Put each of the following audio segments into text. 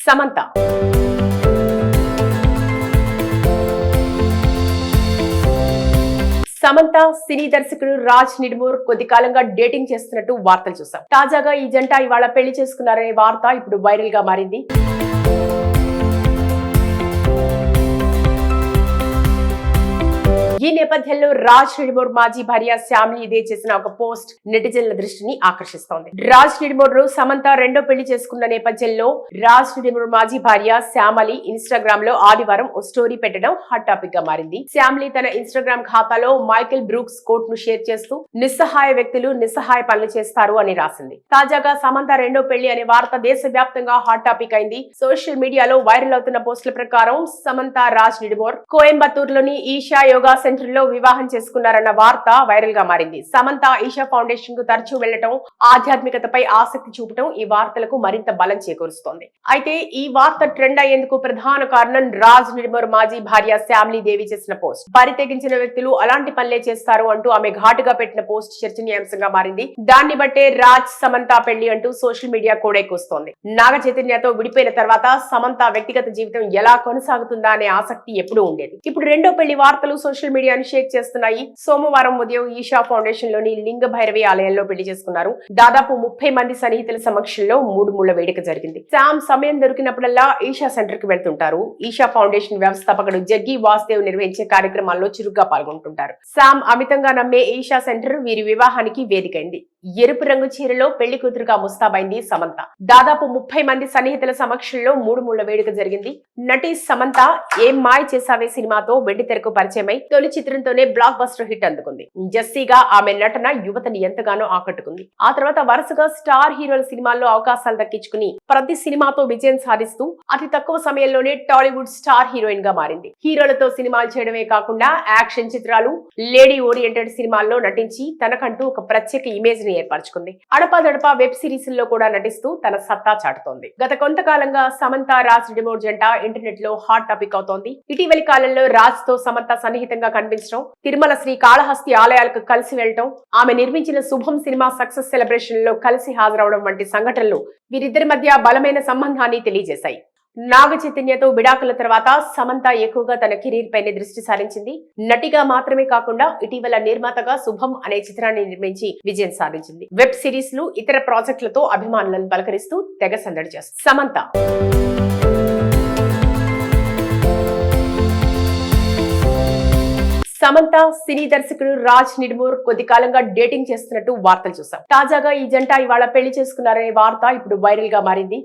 సమంత సమంత సినీ దర్శకుడు రాజ్ నిడుమూర్ కొద్ది కాలంగా డేటింగ్ చేస్తున్నట్టు వార్తలు చూసాం. తాజాగా ఈ జంట ఇవాళ పెళ్లి చేసుకున్నారనే వార్త ఇప్పుడు వైరల్ గా మారింది. ఈ నేపథ్యంలో రాజ్ నిడుమూర్ మాజీ భార్య శ్యామ్లీ ఇదే చేసిన ఒక పోస్ట్ నెటిజన్ల దృష్టిని ఆకర్షిస్తోంది. రాజ్ నిడుమూర్ ను సమంత రెండో పెళ్లి చేసుకున్న నేపథ్యంలో రాజ్ నిడుమూర్ మాజీ భార్య శ్యామలి ఇన్స్టాగ్రామ్ లో ఆదివారం ఓ స్టోరీ పెట్టడం హాట్ టాపిక్ గా మారింది. శ్యామ్లీ తన ఇన్స్టాగ్రామ్ ఖాతాలో మైకేల్ బ్రూక్స్ కోట్ ను షేర్ చేస్తూ నిస్సహాయ వ్యక్తులు నిస్సహాయ పనులు చేస్తారు అని రాసింది. తాజాగా సమంత రెండో పెళ్లి అనే వార్త దేశవ్యాప్తంగా హాట్ టాపిక్ అయింది. సోషల్ మీడియాలో వైరల్ అవుతున్న పోస్టుల ప్రకారం సమంత రాజ్ నిడుమూర్ కోయంబత్తూర్ లోని ఈషా యోగా సెంటర్ లో వివాహం చేసుకున్నారన్న వార్త వైరల్ గా మారింది. సమంత ఈషా ఫౌండేషన్ కు తరచూ వెళ్లటం, ఆధ్యాత్మికతపై ఆసక్తి చూపటం ఈ వార్తలకు మరింత బలం చేకూరుస్తోంది. అయితే ఈ వార్త ట్రెండ్ అయ్యేందుకు ప్రధాన కారణం రాజ్ నిడుమూర్ మాజీ భార్య శ్యామ్లీ దేవి చేసిన పోస్ట్. బరి తెగించిన వ్యక్తులు అలాంటి పనులే చేస్తారు అంటూ ఆమె ఘాటుగా పెట్టిన పోస్ట్ చర్చనీయాంశంగా మారింది. దాన్ని బట్టే రాజ్ సమంత పెళ్లి అంటూ సోషల్ మీడియా కోడెక్కుస్తోంది. నాగ చైతన్యతో విడిపోయిన తర్వాత సమంత వ్యక్తిగత జీవితం ఎలా కొనసాగుతుందా అనే ఆసక్తి ఎప్పుడూ ఉండేది. ఇప్పుడు రెండో పెళ్లి వార్తలు సోషల్ మీడియాను షేక్ చేస్తున్నాయి. సోమవారం ఉదయం ఈషా ఫౌండేషన్ లోని లింగ భైరవి ఆలయంలో పెళ్లి చేసుకున్నారు. దాదాపు 30 మంది సన్నిహితుల సమక్షంలో 3 ముళ్ల వేడుక జరిగింది. శామ్ సమయం దొరికినప్పుడల్లా ఈషా సెంటర్ కి వెళ్తుంటారు. ఈషా ఫౌండేషన్ వ్యవస్థాపకుడు జగ్గి వాసుదేవ్ నిర్వహించే కార్యక్రమాల్లో చురుగ్గా పాల్గొంటుంటారు. శామ్ అమితంగా నమ్మే ఈషా సెంటర్ వీరి వివాహానికి వేదికైంది. ఎరుపు రంగు చీరలో పెళ్లి కూతురుగా ముస్తాబైంది సమంత. దాదాపు 30 మంది సన్నిహితుల సమక్షంలో 3 ముళ్ల వేడుక జరిగింది. నటి సమంత ఏం మాయ చేసావే సినిమాతో వెండి తెరకు పరిచయమై తొలి చిత్రంతోనే బ్లాక్ బస్టర్ హిట్ అందుకుంది. జెస్సీగా ఆమె నటన యువతని ఎంతగానో ఆకట్టుకుంది. ఆ తర్వాత వరుసగా స్టార్ హీరోల సినిమాల్లో అవకాశాలు దక్కించుకుని ప్రతి సినిమాతో విజయం సాధిస్తూ అతి తక్కువ సమయంలోనే టాలీవుడ్ స్టార్ హీరోయిన్ గా మారింది. హీరోలతో సినిమాలు చేయడమే కాకుండా యాక్షన్ చిత్రాలు, లేడీ ఓరియంటెడ్ సినిమాల్లో నటించి తనకంటూ ఒక ప్రత్యేక ఇమేజ్ ని ఏర్పరచుకుంది. అడపాదడపా వెబ్ సిరీస్ లో కూడా నటిస్తూ తన సత్తా చాటుతోంది. గత కొంతకాలంగా సమంత రాజ్ నిడుమూర్ జంట ఇంటర్నెట్ లో హాట్ టాపిక్ అవుతోంది. ఇటీవలి కాలంలో రాజ్ తో సమంత సన్నిహితంగా కనిపించడం, తిరుమల శ్రీ కాళహస్తి ఆలయాలకు కలిసి వెళ్లటం, ఆమె నిర్మించిన శుభం సినిమా సక్సెస్ సెలబ్రేషన్ లో కలిసి హాజరవడం వంటి సంఘటనలు వీరిద్దరి మధ్య బలమైన సంబంధాన్ని తెలియజేశాయి. నాగ చైతన్యతో విడాకుల తర్వాత సమంత ఎక్కువగా తన కెరీర్ పైనే దృష్టి సారించింది. నటిగా మాత్రమే కాకుండా ఇటీవల నిర్మాతగా శుభం అనే చిత్రాన్ని నిర్మించి విజయం సాధించింది. వెబ్ సిరీస్లు, ఇతర ప్రాజెక్టులతో అభిమానులను పలకరిస్తూ తెగ సందడి చేస్తుంది సమంత. సమంత సినీ దర్శకుడు రాజ్ నిడుమూర్ కొద్ది కాలంగా డేటింగ్ చేస్తున్నట్టు వార్తలు చూసాం. తాజాగా ఈ జంట ఇవాళ పెళ్లి చేసుకున్నారనే వార్త ఇప్పుడు వైరల్ గా మారింది.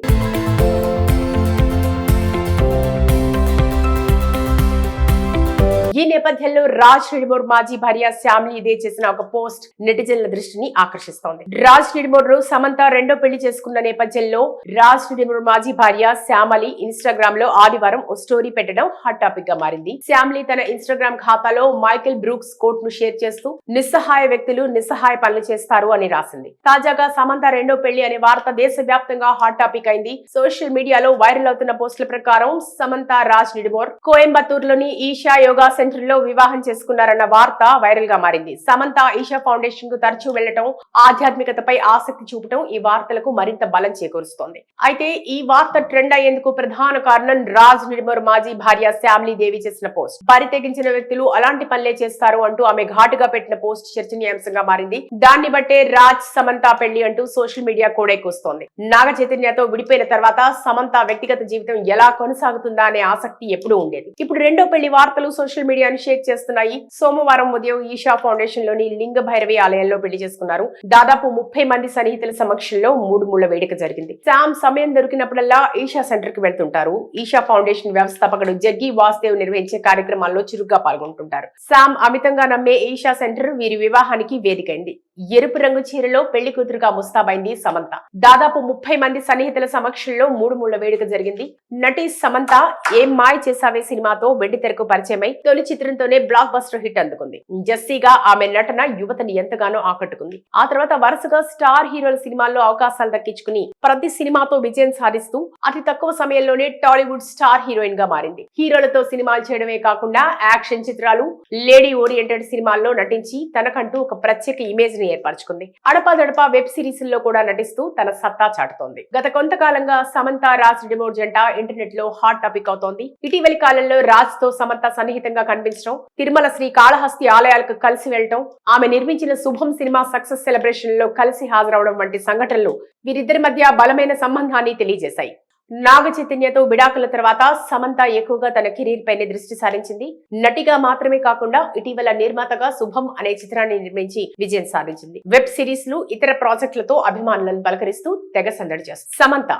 ఈ నేపథ్యంలో రాజ్ నిడుమూర్ మాజీ భార్య శ్యామ్లీ ఇదే చేసిన ఒక పోస్ట్ నెటిజన్ల దృష్టిని ఆకర్షిస్తోంది. రాజ్ నిడుమూర్ ను సమంత రెండో పెళ్లి చేసుకున్న నేపథ్యంలో రాజ్ నిడుమూర్ మాజీ భార్య శ్యామలి ఇన్స్టాగ్రామ్ లో ఆదివారం ఓ స్టోరీ పెట్టడం హాట్ టాపిక్ గా మారింది. శ్యామ్లీ తన ఇన్స్టాగ్రామ్ ఖాతాలో మైకేల్ బ్రూక్స్ కోట్ ను షేర్ చేస్తూ నిస్సహాయ వ్యక్తులు నిస్సహాయ పనులు చేస్తారు అని రాసింది. తాజాగా సమంత రెండో పెళ్లి అనే వార్త దేశవ్యాప్తంగా హాట్ టాపిక్ అయింది. సోషల్ మీడియాలో వైరల్ అవుతున్న పోస్టుల ప్రకారం సమంత రాజ్ నిడుమూర్ కోయంబత్తూర్ లోని ఈషా యోగా సెంటర్ లో వివాహం చేసుకున్నారన్న వార్త వైరల్ గా మారింది. సమంత ఈషా ఫౌండేషన్ కు తరచూ వెళ్లటం, ఆధ్యాత్మికతపై ఆసక్తి చూపటం ఈ వార్తలకు మరింత బలం చేకూరుస్తోంది. అయితే ఈ వార్త ట్రెండ్ అయ్యేందుకు ప్రధాన కారణం రాజ్ నిడుమూర్ మాజీ భార్య శ్యామ్లీ దేవి చేసిన పోస్ట్. బరి తెగించిన వ్యక్తులు అలాంటి పనులే చేస్తారు అంటూ ఆమె ఘాటుగా పెట్టిన పోస్ట్ చర్చనీయాంశంగా మారింది. దాన్ని బట్టే రాజ్ సమంత పెళ్లి అంటూ సోషల్ మీడియా కోడెక్కుస్తోంది. నాగ చైతన్యతో విడిపోయిన తర్వాత సమంత వ్యక్తిగత జీవితం ఎలా కొనసాగుతుందా అనే ఆసక్తి ఎప్పుడూ ఉండేది. ఇప్పుడు రెండో పెళ్లి వార్తలు సోషల్ మీడియాను షేక్ చేస్తున్నాయి. సోమవారం ఉదయం ఈషా ఫౌండేషన్ లోని లింగ భైరవి ఆలయంలో పెళ్లి చేసుకున్నారు. దాదాపు 30 మంది సన్నిహితుల సమక్షంలో 3 ముళ్ల వేడుక జరిగింది. శామ్ సమయం దొరికినప్పుడల్లా ఈషా సెంటర్ కి వెళ్తుంటారు. ఈషా ఫౌండేషన్ వ్యవస్థాపకుడు జగ్గి వాసుదేవ్ నిర్వహించే కార్యక్రమాల్లో చురుగ్గా పాల్గొంటుంటారు. శామ్ అమితంగా నమ్మే ఈషా సెంటర్ వీరి వివాహానికి వేదికైంది. ఎరుపు రంగు చీరలో పెళ్లి కూతురుగా ముస్తాబైంది సమంత. దాదాపు 30 మంది సన్నిహితుల సమక్షంలో 3 ముళ్ల వేడుక జరిగింది. నటి సమంత ఏం మాయ చేసావే సినిమాతో వెండి తెరకు పరిచయమై తొలి చిత్రంతోనే బ్లాక్ బస్టర్ హిట్ అందుకుంది. జెస్సీగా ఆమె నటన యువతని ఎంతగానో ఆకట్టుకుంది. ఆ తర్వాత వరుసగా స్టార్ హీరోల సినిమాల్లో అవకాశాలు దక్కించుకుని ప్రతి సినిమాతో విజయం సాధిస్తూ అతి తక్కువ సమయంలోనే టాలీవుడ్ స్టార్ హీరోయిన్ గా మారింది. హీరోలతో సినిమాలు చేయడమే కాకుండా యాక్షన్ చిత్రాలు, లేడీ ఓరియంటెడ్ సినిమాల్లో నటించి తనకంటూ ఒక ప్రత్యేక ఇమేజ్ ని ని ఏర్పరచుకుంది. అడపాదడపా వెబ్ సిరీస్ లో కూడా నటిస్తూ తన సత్తా చాటుతోంది. గత కొంతకాలంగా సమంత రాజ్ నిడిమోర్ జంట ఇంటర్నెట్ లో హాట్ టాపిక్ అవుతోంది. ఇటీవలి కాలంలో రాజ్ తో సమంత సన్నిహితంగా కనిపించడం, తిరుమల శ్రీ కాళహస్తి ఆలయాలకు కలిసి వెళ్లడం, ఆమె నిర్మించిన శుభం సినిమా సక్సెస్ సెలబ్రేషన్ లో కలిసి హాజరవడం వంటి సంఘటనలు వీరిద్దరి మధ్య బలమైన సంబంధాన్ని తెలియజేశాయి. నాగ చైతన్యతో విడాకుల తర్వాత సమంత ఎక్కువగా తన కెరీర్ పైనే దృష్టి సారించింది. నటిగా మాత్రమే కాకుండా ఇటీవల నిర్మాతగా శుభం అనే చిత్రాన్ని నిర్మించి విజయం సాధించింది. వెబ్ సిరీస్లు, ఇతర ప్రాజెక్టులతో అభిమానులను పలకరిస్తూ తెగ సందడి చేస్తుంది సమంత.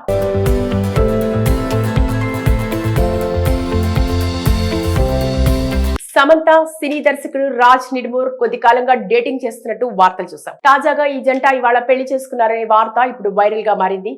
సమంత సినీ దర్శకుడు రాజ్ నిడిమోర్ కొద్ది కాలంగా డేటింగ్ చేస్తున్నట్టు వార్తలు చూసాం. తాజాగా ఈ జంట ఇవాళ పెళ్లి చేసుకున్నారనే వార్త ఇప్పుడు వైరల్ గా మారింది.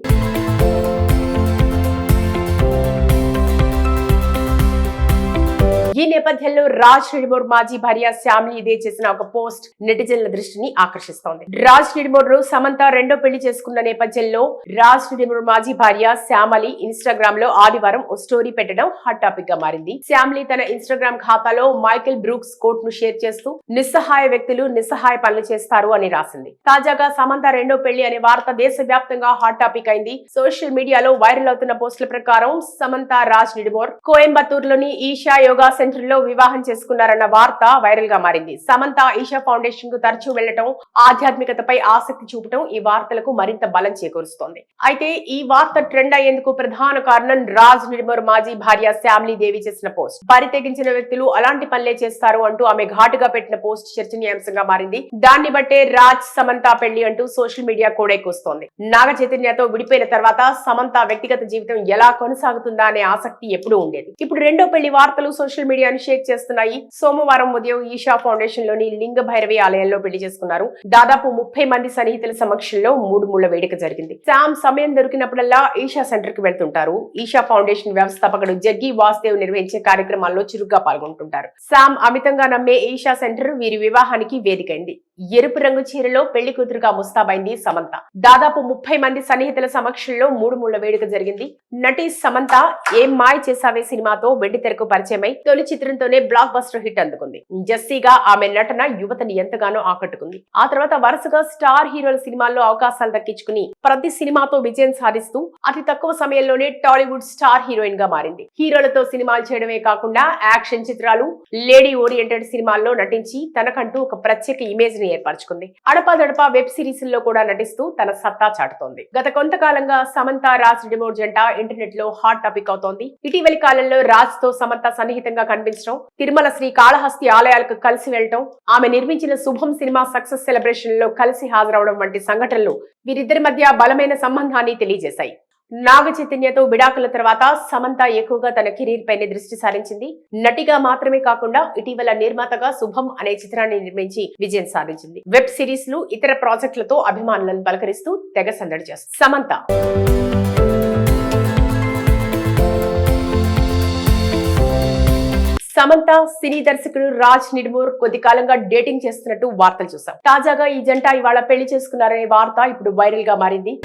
ఈ నేపథ్యంలో రాజ్ నిడిమోర్ మాజీ భార్య శ్యామ్లీ ఇదే చేసిన ఒక పోస్ట్ నెటిజన్ల దృష్టిని ఆకర్షిస్తోంది. రాజ్ నిడిమోర్ సమంత రెండో పెళ్లి చేసుకున్న నేపథ్యంలో రాజ్ నిడిమోర్ మాజీ భార్య శ్యామలి ఇన్స్టాగ్రామ్ లో ఆదివారం ఓ స్టోరీ పెట్టడం హాట్ టాపిక్ గా మారింది. శ్యామ్లీ తన ఇన్స్టాగ్రామ్ ఖాతాలో మైకేల్ బ్రూక్స్ కోట్ ను షేర్ చేస్తూ నిస్సహాయ వ్యక్తులు నిస్సహాయ పనులు చేస్తారు అని రాసింది. తాజాగా సమంత రెండో పెళ్లి అనే వార్త దేశవ్యాప్తంగా హాట్ టాపిక్ అయింది. సోషల్ మీడియాలో వైరల్ అవుతున్న పోస్టుల ప్రకారం సమంత రాజ్ నిడిమోర్ కోయంబత్తూర్ లోని ఈషా యోగా సెంటర్ లో వివాహం చేసుకున్నారన్న వార్త వైరల్ గా మారింది. సమంత ఈషా ఫౌండేషన్ కు తరచూ వెళ్లటం, ఆధ్యాత్మికతపై ఆసక్తి చూపటం ఈ వార్తలకు మరింత బలం చేకూరుస్తోంది. అయితే ఈ వార్త ట్రెండ్ అయ్యేందుకు ప్రధాన కారణం రాజ్ నిడిమోర్ మాజీ భార్య శ్యామ్లీ దేవి చేసిన పోస్ట్. బరి తెగించిన వ్యక్తులు అలాంటి పనులే చేస్తారు అంటూ ఆమె ఘాటుగా పెట్టిన పోస్ట్ చర్చనీయాంశంగా మారింది. దాన్ని బట్టే రాజ్ సమంత పెళ్లి అంటూ సోషల్ మీడియా కోడైకొస్తోంది. నాగ చైతన్యతో విడిపోయిన తర్వాత సమంత వ్యక్తిగత జీవితం ఎలా కొనసాగుతుందా అనే ఆసక్తి ఎప్పుడూ ఉండేది. ఇప్పుడు రెండో పెళ్లి వార్తలు సోషల్ మీడియాను షేక్ చేస్తున్నాయి. సోమవారం ఉదయం ఈషా ఫౌండేషన్ లోని లింగ భైరవి ఆలయంలో పెళ్లి చేసుకున్నారు. దాదాపు 30 మంది సన్నిహితుల సమక్షంలో 3 ముళ్ల వేడుక జరిగింది. శామ్ సమయం దొరికినప్పుడల్లా ఈషా సెంటర్ కి వెళ్తుంటారు. ఈషా ఫౌండేషన్ వ్యవస్థాపకుడు జగ్గి వాసుదేవ్ నిర్వహించే కార్యక్రమాల్లో చురుగ్గా పాల్గొంటుంటారు. శామ్ అమితంగా నమ్మే ఈషా సెంటర్ వీరి వివాహానికి వేదికైంది. ఎరుపు రంగు చీరలో పెళ్లి కూతురుగా ముస్తాబైంది సమంత. దాదాపు 30 మంది సన్నిహితుల సమక్షంలో 3 ముళ్ల వేడుక జరిగింది. నటి సమంత ఏం మాయ చేసావే సినిమాతో వెండితెరకు పరిచయమై తొలి చిత్రంతోనే బ్లాక్ బస్టర్ హిట్ అందుకుంది. జెస్సీగా ఆమె నటన యువతని ఎంతగానో ఆకట్టుకుంది. ఆ తర్వాత వరుసగా స్టార్ హీరోల సినిమాల్లో అవకాశాలు దక్కించుకుని ప్రతి సినిమాతో విజయం సాధిస్తూ అతి తక్కువ సమయంలోనే టాలీవుడ్ స్టార్ హీరోయిన్ గా మారింది. హీరోలతో సినిమాలు చేయడమే కాకుండా యాక్షన్ చిత్రాలు, లేడీ ఓరియంటెడ్ సినిమాల్లో నటించి తనకంటూ ఒక ప్రత్యేక ఇమేజ్ ని ఏర్పరచుకుంది. అడపాదడపా వెబ్ సిరీస్ లో కూడా నటిస్తూ తన సత్తా చాటుతోంది. గత కొంతకాలంగా సమంత రాజ్ నిడిమోర్ జంట ఇంటర్నెట్ లో హాట్ టాపిక్ అవుతోంది. ఇటీవలి కాలంలో రాజ్ తో సమంత సన్నిహితంగా కనిపించడం, తిరుమల శ్రీ కాళహస్తి ఆలయాలకు కలిసి వెళ్లడం, ఆమె నిర్మించిన శుభం సినిమా సక్సెస్ సెలబ్రేషన్ లో కలిసి హాజరవడం వంటి సంఘటనలు వీరిద్దరి మధ్య బలమైన సంబంధాన్ని తెలియజేశాయి. నాగ చైతన్యతో విడాకుల తర్వాత సమంత ఎక్కువగా తన కెరీర్ పైనే దృష్టి సారించింది. నటిగా మాత్రమే కాకుండా ఇటీవల నిర్మాతగా శుభం అనే చిత్రాన్ని నిర్మించి విజయం సాధించింది. వెబ్ సిరీస్లు, ఇతర ప్రాజెక్టులతో అభిమానులను పలకరిస్తూ తెగ సందడి చేస్తుంది సమంత. సమంత సినీ దర్శకుడు రాజ్ నిడిమోర్ కొద్ది కాలంగా డేటింగ్ చేస్తున్నట్టు వార్తలు చూసాం. తాజాగా ఈ జంట ఇవాళ పెళ్లి చేసుకున్నారనే వార్త ఇప్పుడు వైరల్ గా మారింది.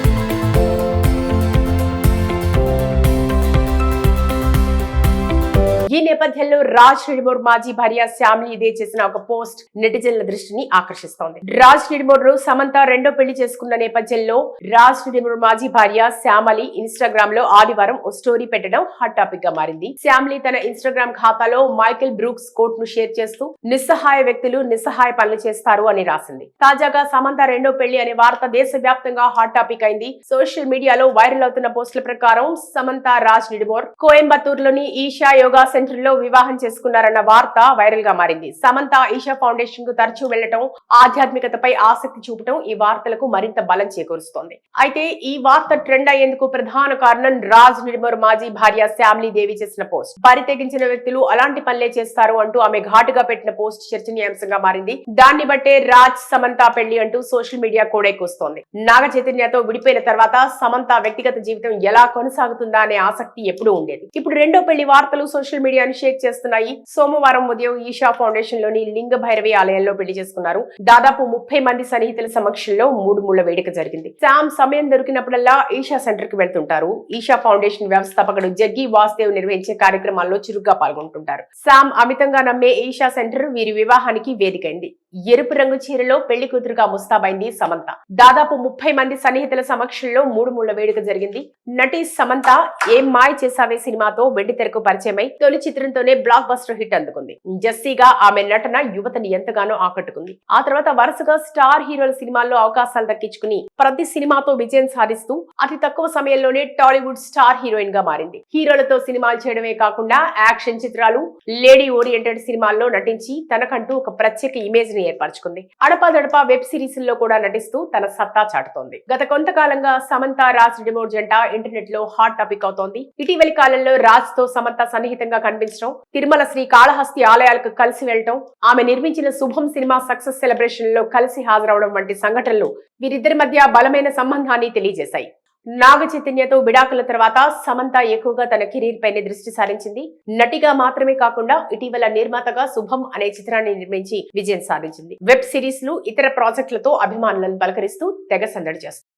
ఈ నేపథ్యంలో రాజ్ నిడిమోర్ మాజీ భార్య శ్యామ్లీ ఇదే చేసిన ఒక పోస్ట్ నెటిజన్ల దృష్టిని ఆకర్షిస్తోంది. రాజ్ నిడిమోర్ సమంత రెండో పెళ్లి చేసుకున్న నేపథ్యంలో రాజ్ నిడిమోర్ మాజీ భార్య శ్యామలి ఇన్స్టాగ్రామ్ లో ఆదివారం ఓ స్టోరీ పెట్టడం హాట్ టాపిక్ గా మారింది. శ్యామ్లీ తన ఇన్స్టాగ్రామ్ ఖాతాలో మైకేల్ బ్రూక్స్ కోట్ ను షేర్ చేస్తూ నిస్సహాయ వ్యక్తులు నిస్సహాయ పనులు చేస్తారు అని రాసింది. తాజాగా సమంత రెండో పెళ్లి అనే వార్త దేశవ్యాప్తంగా హాట్ టాపిక్ అయింది. సోషల్ మీడియాలో వైరల్ అవుతున్న పోస్టుల ప్రకారం సమంత రాజ్ నిడిమోర్ కోయంబత్తూర్ లోని ఈషా యోగా సెంటర్ లో వివాహం చేసుకున్నారన్న వార్త వైరల్ గా మారింది. సమంత ఈషా ఫౌండేషన్ కు తరచూ వెళ్లటం, ఆధ్యాత్మికతపై ఆసక్తి చూపటం ఈ వార్తలకు మరింత బలం చేకూరుస్తోంది. అయితే ఈ వార్త ట్రెండ్ అయ్యేందుకు ప్రధాన కారణం రాజ్ నిడిమోర్ మాజీ భార్య శ్యామ్లీ దేవి చేసిన పోస్ట్. బరి తెగించిన వ్యక్తులు అలాంటి పనులే చేస్తారు అంటూ ఆమె ఘాటుగా పెట్టిన పోస్ట్ చర్చనీయాంశంగా మారింది. దాన్ని బట్టే రాజ్ సమంత పెళ్లి అంటూ సోషల్ మీడియా కోడైకొస్తోంది. నాగ చైతన్యతో విడిపోయిన తర్వాత సమంత వ్యక్తిగత జీవితం ఎలా కొనసాగుతుందా అనే ఆసక్తి ఎప్పుడూ ఉండేది. ఇప్పుడు రెండో పెళ్లి వార్తలు సోషల్ మీడియాను షేక్ చేస్తున్నాయి. సోమవారం ఉదయం ఈషా ఫౌండేషన్ లోని లింగ భైరవి ఆలయంలో పెళ్లి చేసుకున్నారు. దాదాపు 30 మంది సన్నిహితుల సమక్షంలో 3 ముళ్ల వేడుక జరిగింది. శామ్ సమయం దొరికినప్పుడల్లా ఈషా సెంటర్ కి వెళ్తుంటారు. ఈషా ఫౌండేషన్ వ్యవస్థాపకుడు జగ్గి వాసుదేవ్ నిర్వహించే కార్యక్రమాల్లో చురుగ్గా పాల్గొంటుంటారు. శామ్ అమితంగా నమ్మే ఈషా సెంటర్ వీరి వివాహానికి వేదికైంది. ఎరుపు రంగు చీరలో పెళ్లి కూతురుగా ముస్తాబైంది సమంత. దాదాపు 30 మంది సన్నిహితుల సమక్షంలో 3 వేడుక జరిగింది. నటి సమంత ఏం మాయ చేసావే సినిమాతో వెండితెరకు పరిచయమై తొలి చిత్రంతోనే బ్లాక్ బస్టర్ హిట్ అందుకుంది. జెస్సీగా ఆమె నటన యువతని ఎంతగానో ఆకట్టుకుంది. ఆ తర్వాత వరుసగా స్టార్ హీరోల సినిమాల్లో అవకాశాలు దక్కించుకుని ప్రతి సినిమాతో విజయం సాధిస్తూ అతి తక్కువ సమయంలోనే టాలీవుడ్ స్టార్ హీరోయిన్ గా మారింది. హీరోలతో సినిమాలు చేయడమే కాకుండా యాక్షన్ చిత్రాలు, లేడీ ఓరియంటెడ్ సినిమాల్లో నటించి తనకంటూ ఒక ప్రత్యేక ఇమేజ్ ని ఏర్పరచుకుంది. అడపాదడపా వెబ్ సిరీస్ లో కూడా నటిస్తూ తన సత్తా చాటుతోంది. గత కొంతకాలంగా సమంత రాజ్ డిమోర్ జంట ఇంటర్నెట్ లో హాట్ టాపిక్ అవుతోంది. ఇటీవలి కాలంలో రాజ్ తో సమంత సన్నిహితంగా కనిపించడం, తిరుమల శ్రీ కాళహస్తి ఆలయాలకు కలిసి వెళ్లడం, ఆమె నిర్మించిన శుభం సినిమా సక్సెస్ సెలబ్రేషన్ లో కలిసి హాజరవడం వంటి సంఘటనలు వీరిద్దరి మధ్య బలమైన సంబంధాన్ని తెలియజేశాయి. నాగ చైతన్యతో విడాకుల తర్వాత సమంత ఎక్కువగా తన కెరీర్ పైనే దృష్టి సారించింది. నటిగా మాత్రమే కాకుండా ఇటీవల నిర్మాతగా శుభం అనే చిత్రాన్ని నిర్మించి విజయం సాధించింది. వెబ్ సిరీస్ లు, ఇతర ప్రాజెక్టులతో అభిమానులను పలకరిస్తూ తెగ సందడి చేస్తుంది.